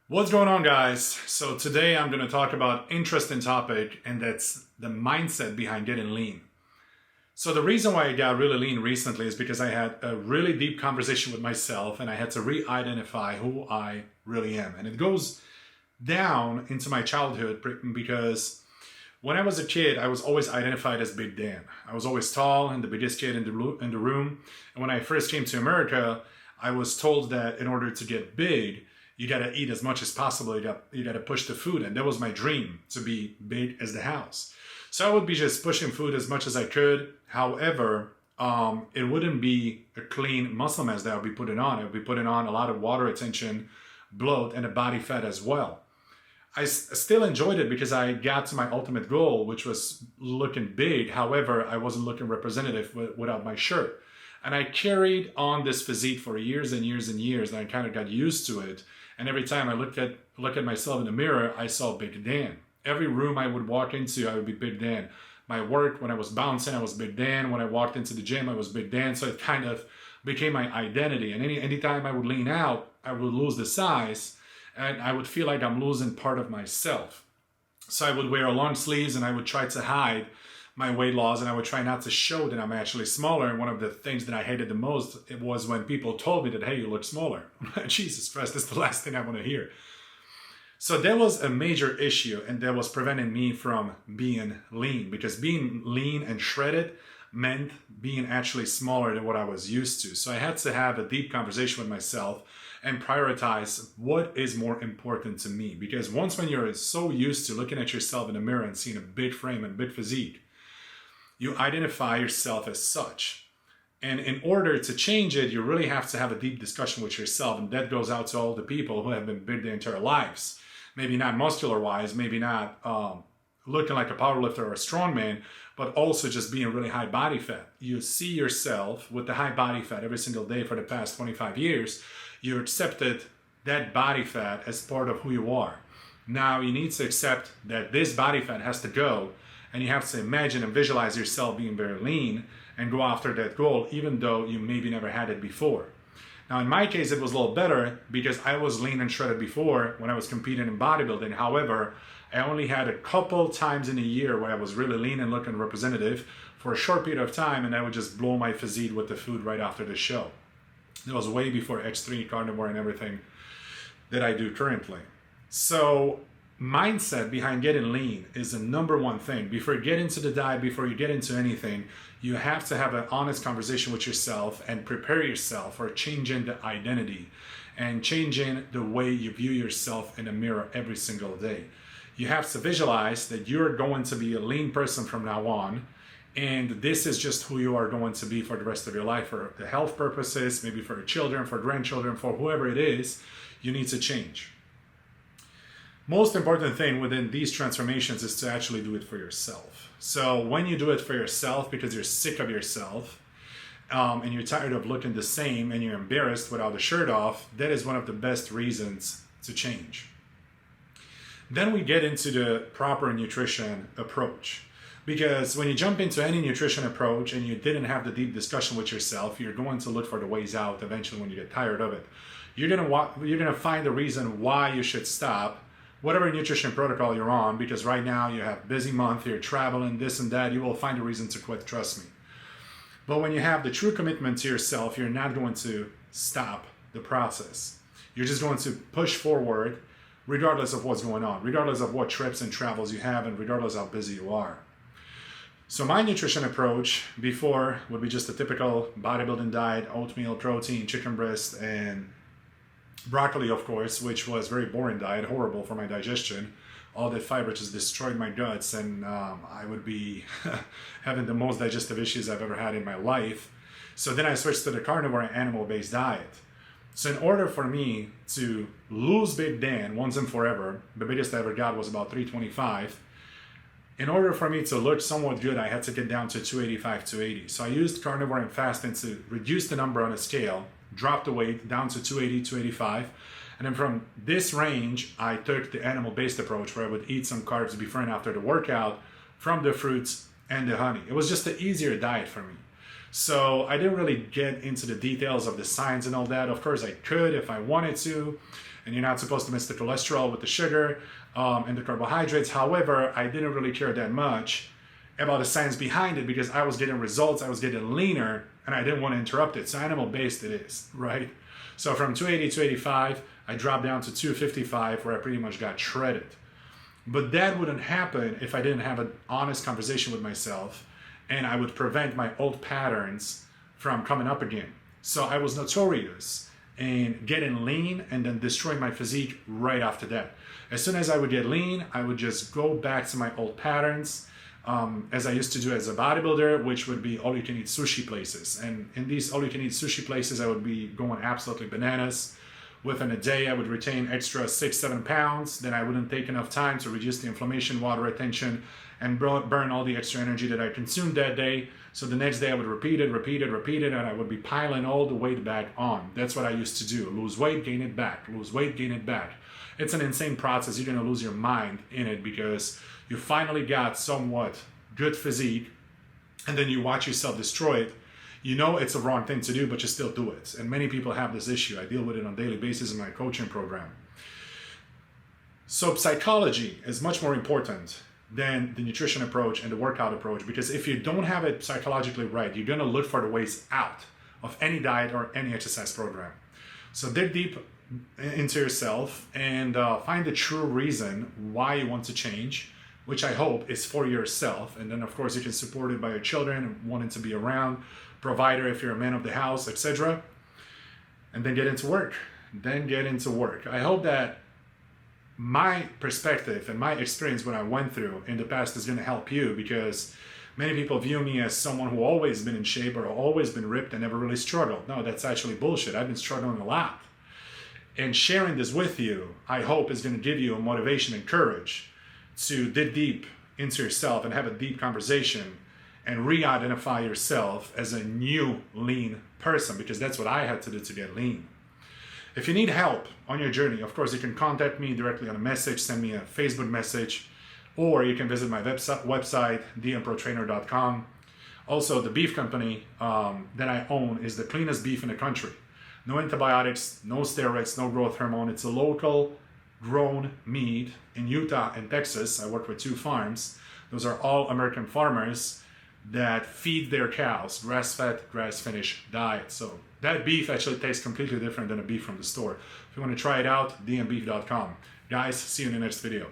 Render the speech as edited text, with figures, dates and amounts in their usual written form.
What's going on, guys? So today I'm going to talk about interesting topic, and that's the mindset behind getting lean. So the reason why I got really lean recently is because I had a really deep conversation with myself, and I had to re-identify who I really am. And it goes down into my childhood because when I was a kid, I was always identified as Big Dan. I was always tall and the biggest kid in the room. And when I first came to America, I was told that in order to get big, you got to eat as much as possible. You got to push the food, and that was my dream, to be big as the house. So I would be just pushing food as much as I could. However, it wouldn't be a clean muscle mass that I would be putting on. I would be putting on a lot of water retention, bloat, and a body fat as well. Still enjoyed it because I got to my ultimate goal, which was looking big. However, I wasn't looking representative without my shirt. And I carried on this physique for years and years and years, and I kind of got used to it. And every time I look at myself in the mirror, I saw Big Dan. Every room I would walk into, I would be Big Dan. My work, when I was bouncing, I was Big Dan. When I walked into the gym, I was Big Dan. So it kind of became my identity. And anytime I would lean out, I would lose the size, and I would feel like I'm losing part of myself. So I would wear long sleeves, and I would try to hide my weight loss, and I would try not to show that I'm actually smaller. And one of the things that I hated the most, it was when people told me that, hey, you look smaller. Jesus Christ, that's the last thing I want to hear. So that was a major issue, and that was preventing me from being lean, because being lean and shredded meant being actually smaller than what I was used to. So I had to have a deep conversation with myself and prioritize what is more important to me. Because when you're so used to looking at yourself in the mirror and seeing a big frame and big physique, you identify yourself as such. And in order to change it, you really have to have a deep discussion with yourself. And that goes out to all the people who have been big their entire lives. Maybe not muscular-wise, maybe not looking like a powerlifter or a strongman, but also just being really high body fat. You see yourself with the high body fat every single day for the past 25 years. You accepted that body fat as part of who you are. Now you need to accept that this body fat has to go, and you have to imagine and visualize yourself being very lean and go after that goal, even though you maybe never had it before. Now, in my case, it was a little better because I was lean and shredded before when I was competing in bodybuilding. However, I only had a couple times in a year where I was really lean and looking representative for a short period of time, and I would just blow my physique with the food right after the show. It was way before X3, carnivore, and everything that I do currently. So mindset behind getting lean is the number one thing. Before you get into the diet, before you get into anything, you have to have an honest conversation with yourself and prepare yourself for changing the identity and changing the way you view yourself in the mirror every single day. You have to visualize that you're going to be a lean person from now on, and this is just who you are going to be for the rest of your life. For the health purposes, maybe for your children, for grandchildren, for whoever it is, you need to change. Most important thing within these transformations is to actually do it for yourself. So when you do it for yourself because you're sick of yourself and you're tired of looking the same and you're embarrassed without the shirt off, that is one of the best reasons to change. Then we get into the proper nutrition approach. Because when you jump into any nutrition approach and you didn't have the deep discussion with yourself, you're going to look for the ways out eventually when you get tired of it. You're gonna find the reason why you should stop whatever nutrition protocol you're on, because right now you have a busy month, you're traveling, this and that, you will find a reason to quit, trust me. But when you have the true commitment to yourself, you're not going to stop the process. You're just going to push forward regardless of what's going on, regardless of what trips and travels you have, and regardless of how busy you are. So my nutrition approach before would be just a typical bodybuilding diet: oatmeal, protein, chicken breast, and broccoli, of course, which was very boring diet, horrible for my digestion. All that fiber just destroyed my guts, and I would be having the most digestive issues I've ever had in my life. So then I switched to the carnivore and animal-based diet. So in order for me to lose Big Dan once and forever, the biggest I ever got was about 325. In order for me to look somewhat good, I had to get down to 285, 280. So I used carnivore and fasting to reduce the number on a scale, drop the weight down to 280, 285. And then from this range, I took the animal-based approach where I would eat some carbs before and after the workout from the fruits and the honey. It was just an easier diet for me. So I didn't really get into the details of the science and all that. Of course, I could if I wanted to. and you're not supposed to mix the cholesterol with the sugar and the carbohydrates. However, I didn't really care that much about the science behind it because I was getting results, I was getting leaner, and I didn't want to interrupt it. So animal-based it is, right? So from 280 to 85, I dropped down to 255 where I pretty much got shredded. But that wouldn't happen if I didn't have an honest conversation with myself, and I would prevent my old patterns from coming up again. So I was notorious in getting lean and then destroying my physique right after that. As soon as I would get lean, I would just go back to my old patterns, as I used to do as a bodybuilder, which would be all-you-can-eat sushi places. And in these all-you-can-eat sushi places, I would be going absolutely bananas. Within a day, I would retain extra 6-7 pounds. Then I wouldn't take enough time to reduce the inflammation, water retention, and burn all the extra energy that I consumed that day. So the next day I would repeat it, and I would be piling all the weight back on. That's what I used to do. Lose weight, gain it back. Lose weight, gain it back. It's an insane process. You're gonna lose your mind in it because you finally got somewhat good physique, and then you watch yourself destroy it. You know it's a wrong thing to do, but you still do it. And many people have this issue. I deal with it on a daily basis in my coaching program. So psychology is much more important than the nutrition approach and the workout approach, because if you don't have it psychologically right, you're gonna look for the ways out of any diet or any exercise program. So dig deep into yourself and find the true reason why you want to change, which I hope is for yourself. And then of course you can support it by your children wanting to be around, provider if you're a man of the house, etc. And then get into work. I hope that my perspective and my experience, what I went through in the past, is going to help you, because many people view me as someone who always been in shape or always been ripped and never really struggled. No, that's actually bullshit. I've been struggling a lot. And sharing this with you, I hope, is going to give you a motivation and courage to dig deep into yourself and have a deep conversation and re-identify yourself as a new lean person, because that's what I had to do to get lean. If you need help on your journey, of course, you can contact me directly on a message, send me a Facebook message, or you can visit my website, theemprotrainer.com. Also, the beef company that I own is the cleanest beef in the country. No antibiotics, no steroids, no growth hormone. It's a local grown meat in Utah and Texas. I work with 2 farms. Those are all American farmers that feed their cows grass-fed, grass-finished diet. So that beef actually tastes completely different than a beef from the store. If you want to try it out, dmbeef.com. Guys, see you in the next video.